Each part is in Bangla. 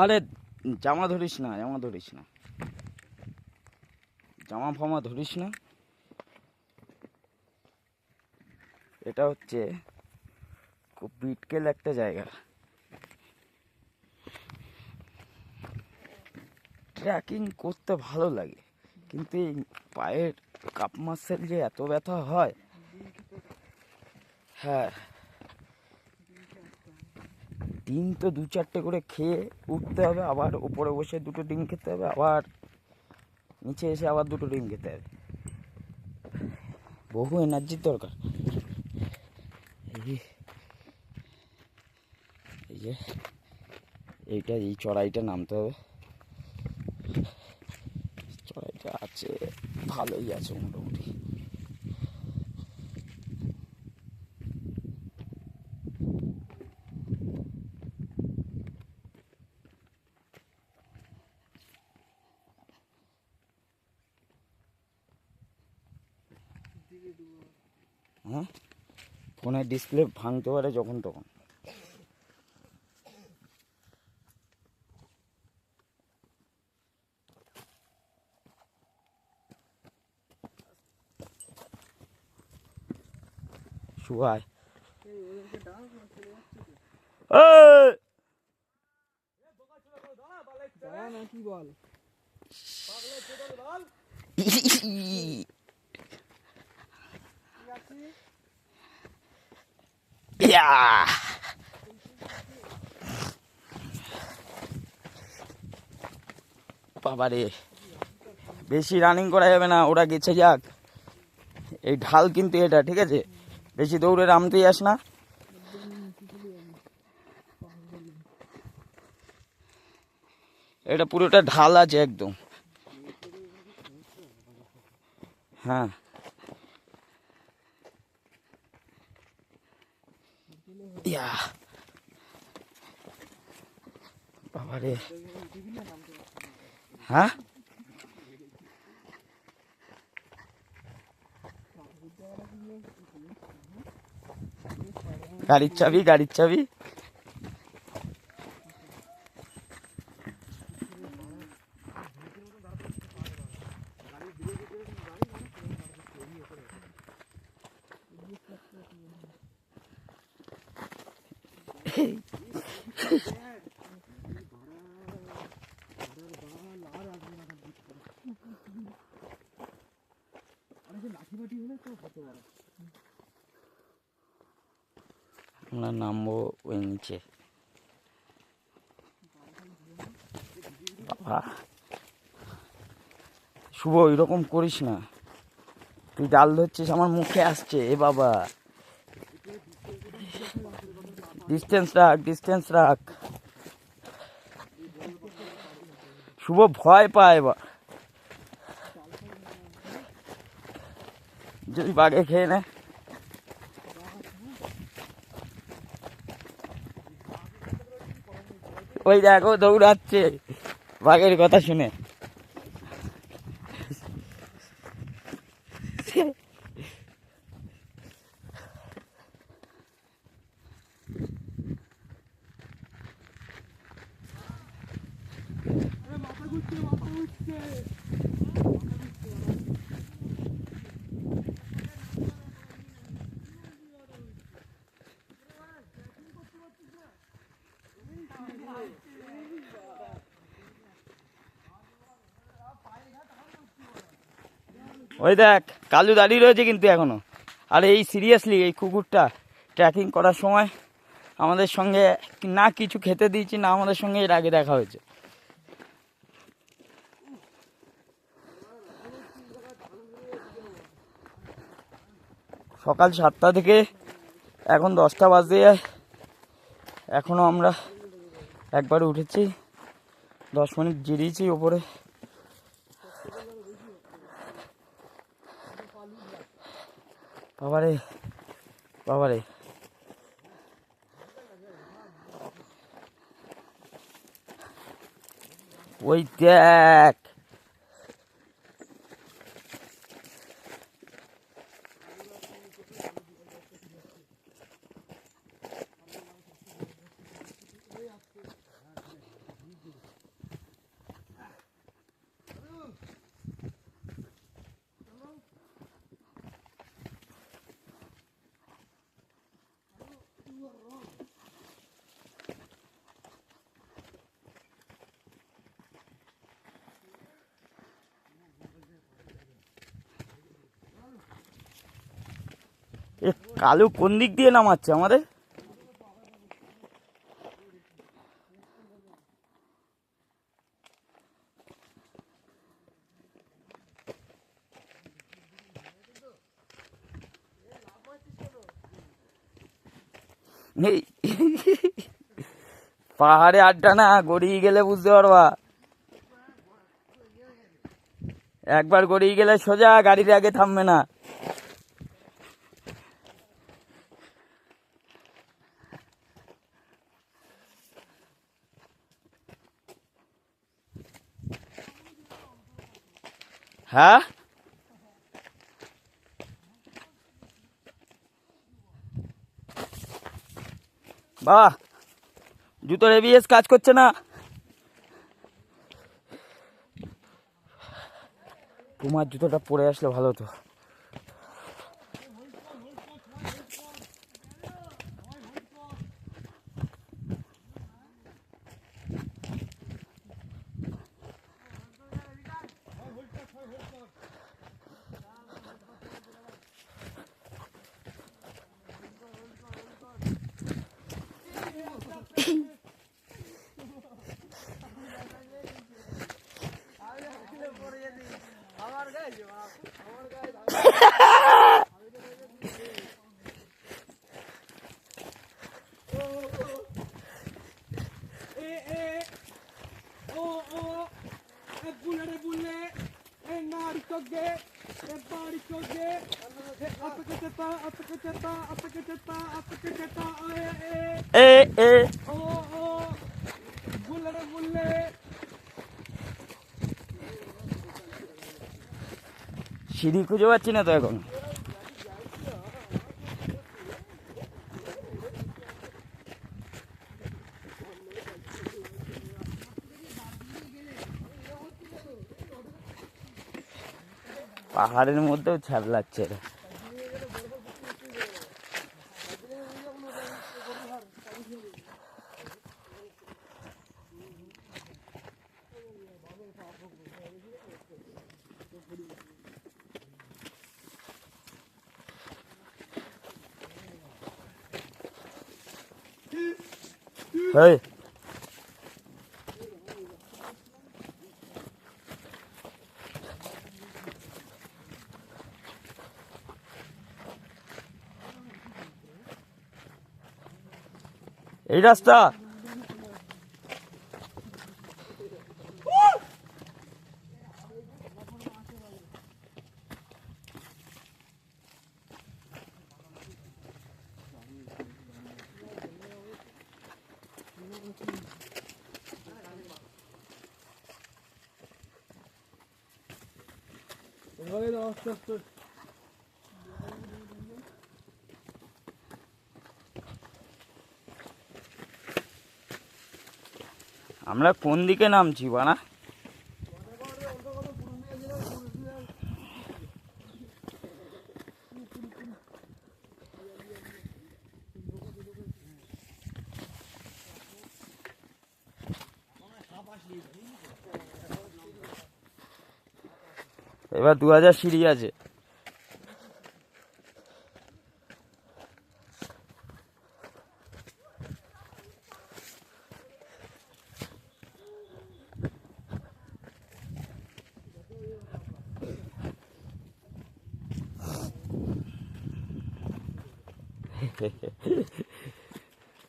আরে জামা ধরিস না, জামা ধরিস না, জামা ফামা ধরিস না। এটা হচ্ছে খুব বিটকেল একটা জায়গা। ট্রেকিং করতে ভালো লাগে, কিন্তু এই পায়ের কাপ মাসেল যে এত ব্যথা হয়। হ্যাঁ, ডিম তো 2-4টে করে খেয়ে উঠতে হবে, আবার উপরে বসে 2টো ডিম খেতে হবে, আবার নিচে এসে আবার 2টো ডিম খেতে হবে। বহু এনার্জির দরকার। এই যে এইটা, এই চড়াইটা নামতে হবে। চড়াইটা আছে, ভালোই আছে মোটামুটি। হ্যাঁ, ফোনের ডিসপ্লে ভাঙতে পারে যখন তখন। শুয়ায় কি বল বাবারে, বেশি রানিং করা যাবে না, ওরা গেছে যাক। এই ঢাল কিন্তু এটা, ঠিক আছে? বেশি দৌড়ে নামতেই আস না। এটা পুরোটা ঢাল আছে একদম। হ্যাঁ, ইয়া বাবারে। হ্যাঁ, গাড়ির চাবি, গাড়ির চাবি। আমরা নামবো ওই নিচে। বাবা শুভ, ওইরকম করিস না, তুই ডাল ধরছিস, আমার মুখে আসছে। এ বাবা, ডিস্টেন্স রাখ, ডিস্টেন্স রাখ। শুভ ভয় পায় বা যদি বাঘে খেয়ে নেয়। ওই দেখো দৌড়াচ্ছে বাঘের কথা শুনে। ওই দেখ কালু দাঁড়িয়ে রয়েছে কিন্তু এখনো। আর এই সিরিয়াসলি এই কুকুরটা ট্রেকিং করার সময় আমাদের সঙ্গে না কিছু খেতে দিয়েছি, না আমাদের সঙ্গে এর আগে দেখা হয়েছে। সকাল 7টা থেকে এখন 10টা বাজতে যায়, এখনো আমরা একবার উঠেছি, 10 মিনিট জিরিয়েছি ওপরে। বাবারে বাবারে, ওই দেখ কালু কোন দিক দিয়ে নামাচ্ছে আমাদের? এই পাহাড়ে আড্ডা না, গড়িয়ে গেলে বুঝতে পারবা। একবার গড়িয়ে গেলে সোজা গাড়ির আগে থামবে না। হ্যাঁ, বাহ, জুতোর এবিএস কাজ করছে না। তোমার জুতোটা পরে আসলে ভালো হতো। এ এ সিঁড়ি খুঁজে পাচ্ছি না তো এখন। পাহাড়ের মধ্যেও ছ্যাবলাচ্ছে এরা। এই এই রাস্তা আমরা কোন দিকে নামছি বানা? এবার 2000 সিঁড়ি আছে।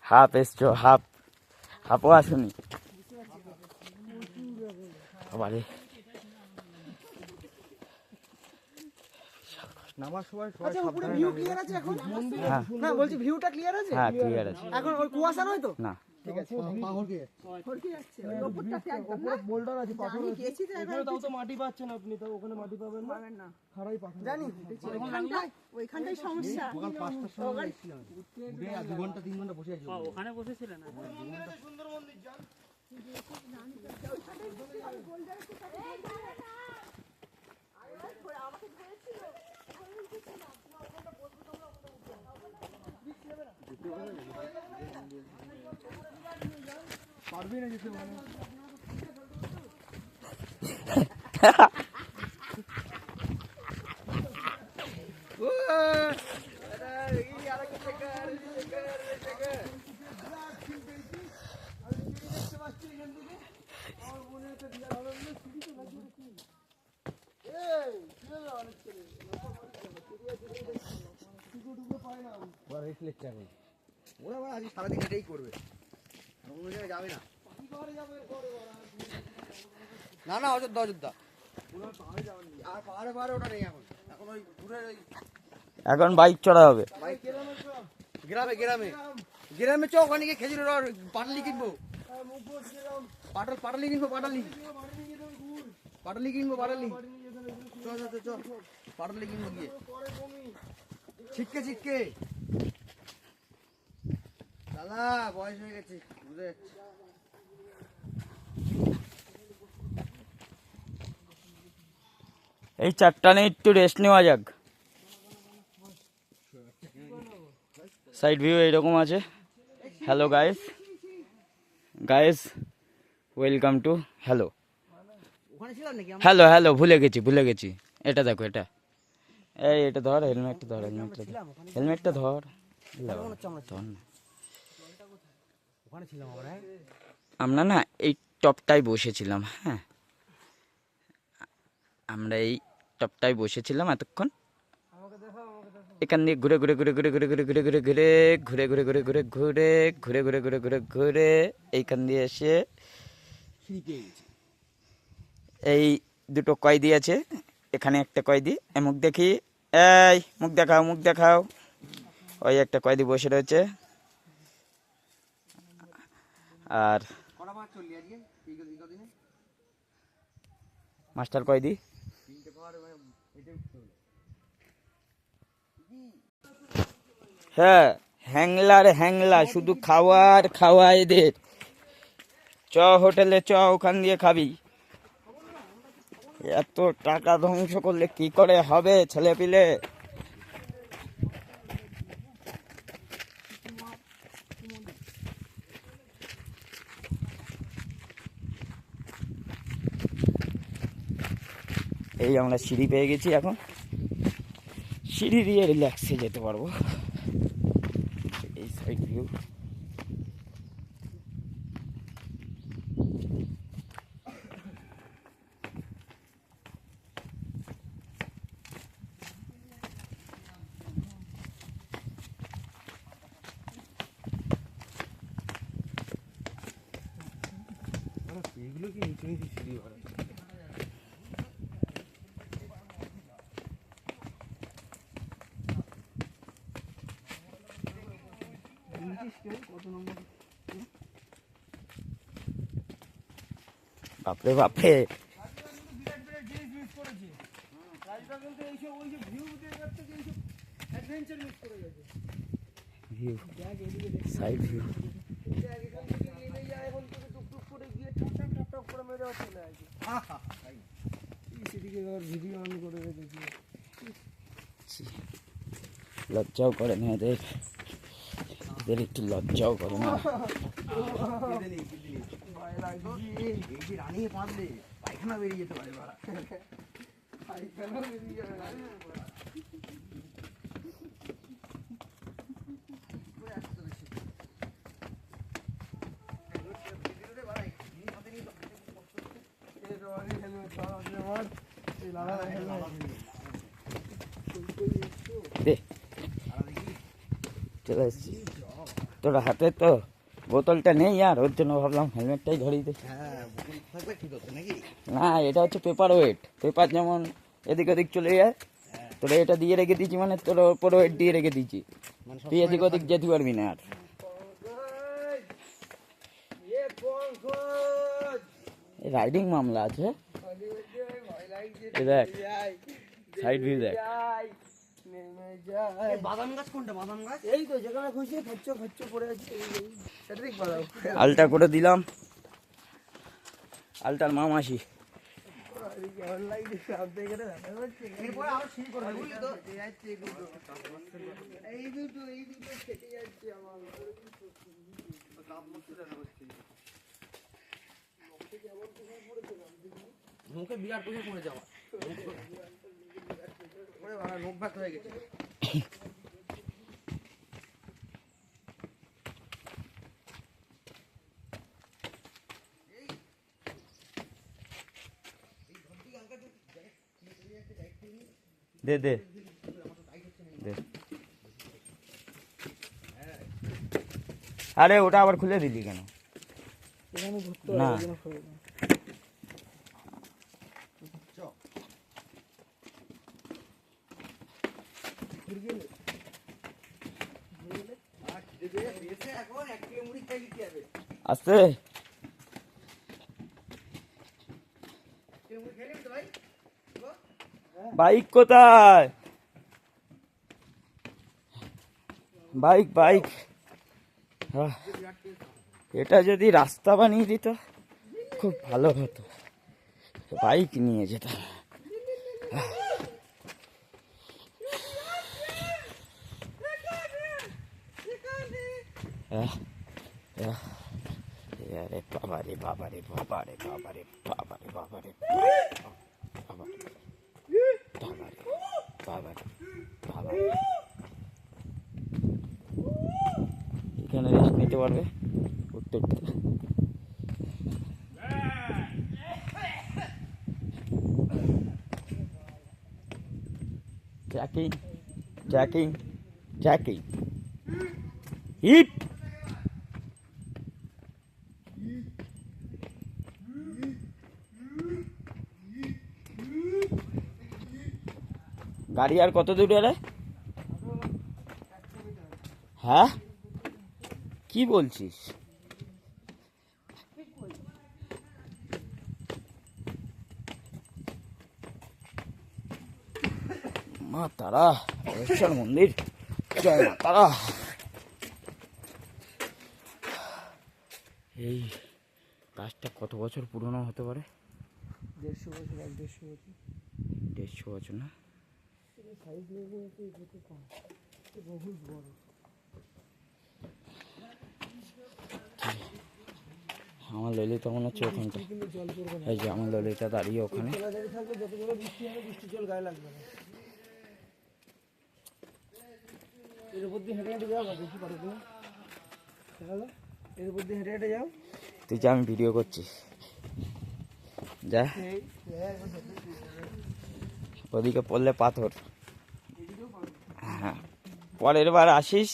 হাফ এসছো, হাফও আসুনি। বাবারে নামার সময় আচ্ছা উপরে ভিউ ক্লিয়ার আছে এখন? হ্যাঁ না বলছি ভিউটা ক্লিয়ার আছে? হ্যাঁ ক্লিয়ার আছে। এখন ওই কুয়াশা নয় তো? না ঠিক আছে। ফরকি যাচ্ছে ওই উপরটাতে একদম না বোল্ডার আছে পাথর আছে। গেছি তো এখানে তাও তো মাটি পাচ্ছেন আপনি, তাও ওখানে মাটি পাবেন না? খাড়াই পাথর জানি ওইখানটাই সমস্যা। সকাল 5টার সময় উঠে 2 ঘন্টা 3 ঘন্টা বসে আছি। ওখানে বসেছিলেন? সুন্দর মন্দির যান। পারবি না যেতে মানে ওরা আবার আজকে সারাদিন এটাই করবে, অন্য জায়গায় যাবে না। না না, অযোধ্যা অযোধ্যা আর পাহাড়ে পাহাড়ে ওটা নেই এখন, এখন ওই দূরের ওই এখন বাইক চড়া হবে। গ্রামে গ্রামে গ্রামে চ, ওখানে গিয়ে খেজুরের পাটালি কিনবো, পাটালি কিনবো, পাটালি কিনবো, চ পাটালি কিনবো গিয়ে ছিটকে ছিটকে। দাদা বয়স হয়ে গেছে, বুঝে যাচ্ছি। এই চারটানে একটু রেস্ট নেওয়া যাক। সাইড ভিউ এইরকম আছে। Hello guys, welcome to hello ওখানে ছিলাম নাকি আমরা? হ্যালো ভুলে গেছি। এটা দেখো, এটা ধর, হেলমেটটা ধর, ধর না। ওখানে ছিলাম আমরা, আমরা না এই টপটায় বসেছিলাম। হ্যাঁ, আমরা এই টপটায় বসেছিলাম এতক্ষণ। এখান দিয়ে ঘুরে এইখান দিয়ে এসে এই দুটো কয়েদি আছে, এখানে একটা কয়েদি, মুখ দেখি, এই মুখ দেখাও। ওই একটা কয়েদি বসে রয়েছে। আর মাস্টার কয়েদি। হ্যাঁ, হ্যাংলা শুধু খাওয়া এদের। চ হোটেলে চ, ওখান দিয়ে খাবি। এত টাকা ধ্বংস করলে কি করে হবে ছেলে পিলে। এই আমরা সিঁড়ি পেয়ে গেছি, এখন সিঁড়ি দিয়ে রিল্যাক্সে যেতে পারবো। এই সাইড ভিউ। এগুলো কি নিচে নিচে সিঁড়ি হয়? বাপরে সাইড ভিউ। লজ্জাও করে না এদের একটু লজ্জাও করে না। রানিয়ে পারলে পায়খানা বেরিয়ে যেতে পারে। চলে এসছি। তোর হাতে তো বোতলটা নেই, আর ওর জন্য ভাবলাম হেলমেটটাই ধরিয়ে দে। না, এটা হচ্ছে পেপার যেমন এদিক ওদিক চলে যায়, তোরা এটা দিয়ে রেখে দিয়েছি, মানে তোর ওপর ওয়েট দিয়ে রেখে দিয়েছি, তুই এদিক ওদিক যেতে পারবি না। আর রাইডিং মামলা আছে। দেখ সাইড ভিউ দেখ। বাদাম গাছ কোনটা? বাদাম গাছ এই তো, যেখানে খুশি খচ্চ পড়ে আছে। আলটা করে দিলাম, আলটার মা মাসি। মুখে বিরাট বসে পড়ে যাওয়া, নখ ভাত হয়ে গেছে। দে আরে ওটা আবার খুলে দিলি কেন? এখানে ধরতে না। হবে, ওই জন্য খুলে দিলাম। আস্তে। বাইক কোথায়? Bike bike. আহ, এটা যদি রাস্তা বানিয়ে দিত খুব ভালো হতো, বাইক নিয়ে যেতাম। আরে বাবা রে বাবা রে বাবা রে বাবা রে বাবা রে বাবা রে বাবা রে বাবা রে বাবা রে। এখানে রেস্ট নিতে পারবে, উঠতে উঠতে। Trekking trekking trekking hit. গাড়ি আর কত দূরে রে? হ্যাঁ কি বলছিস? মা তারা, ঈশ্বর মন্দির, জয় মা তারা। এই গাছটা কত বছর পুরনো হতে পারে? 150 বছর, 150 বছর। 150 বছর না? সাইজ লেগে কত কম, বহু বড়। আমার ললিতা মনে হচ্ছে ওখানটা। কিন্তু জল পড়বে না, এই যে আমার ললিতা দাঁড়িয়ে ওখানে। খেলা দাঁড়িয়ে থাকলে যত বড় বৃষ্টি হবে, বৃষ্টির জল গায়ে লাগবে না। এর উপর দিয়ে হেঁটে হেঁটে যাও, বা বেশি পারো না খেলা, এর উপর দিয়ে হেঁটে হেঁটে যাও। তুই যা, আমি ভিডিও করছি, যা। ওদিকে পড়লে পাথর। হ্যাঁ, পরের বার আসিস,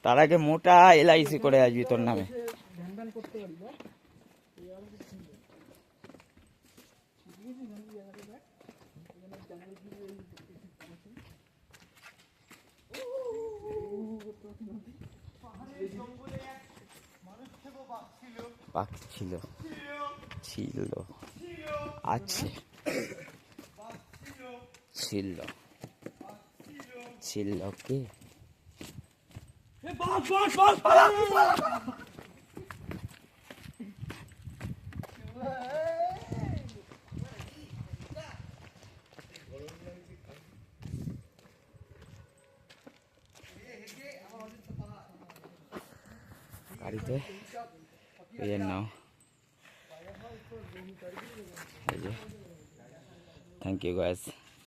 তার আগে মোটা LIC করে আসবি তোর নামে। ধ্যান ধ্যান করতে পারি না। বাঘ ছিল, ছিল, আছে, ছিল, ছিল কে? গাড়িতে এর নাও। Thank you guys.